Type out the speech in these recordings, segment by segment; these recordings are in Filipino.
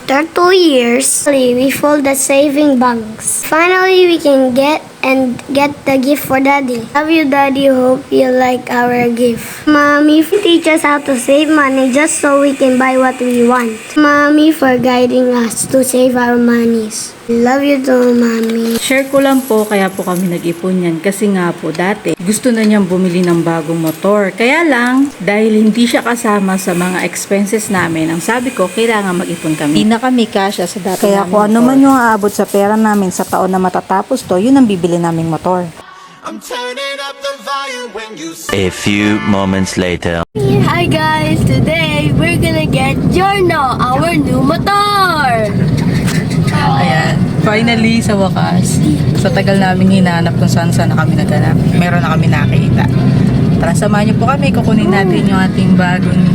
After 2 years, we fold the saving banks. Finally, we can get the gift for Daddy. Love you, Daddy. Hope you like our gift. Mommy, teach us how to save money just so we can buy what we want. Mommy, for guiding us to save our monies. Love you too, Mommy. Share ko lang po, kaya po kami nag-ipon yan. Kasi nga po, dati, gusto na niyang bumili ng bagong motor. Kaya lang, dahil hindi siya kasama sa mga expenses namin, ang sabi ko, kailangan mag-ipon kami. Hindi na kami kasya sa dati Kaya kung ano man yung aabot sa pera namin sa taon na matatapos to, yun ang bibili naming motor. A few moments later. Hi guys! Today, we're gonna get Giorno, our new motor! Ayan, finally, sa wakas, sa tagal namin hinanap kung saan na kami naganap, meron na kami nakita. Tara, samahan niyo po kami, kukunin natin yung ating bagong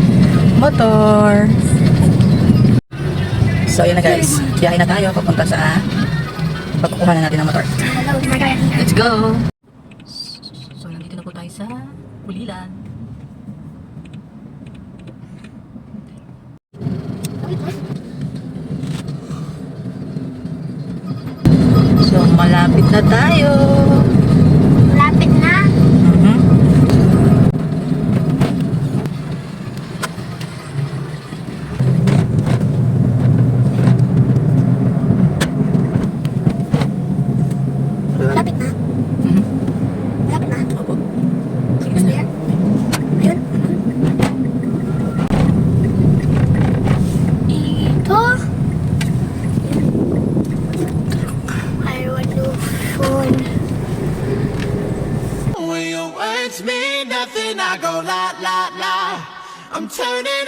motor. So, yun na guys, biyahe na tayo papunta sa pagkukuha na natin ng motor. Let's go! So, nandito na po tayo sa Pulilan. So, malapit na tayo. Lapit na! Lapit na. Lapit na. Opo. Is there? Ayun. Ito. I want to phone. When your words mean nothing, I go la la la. I'm turning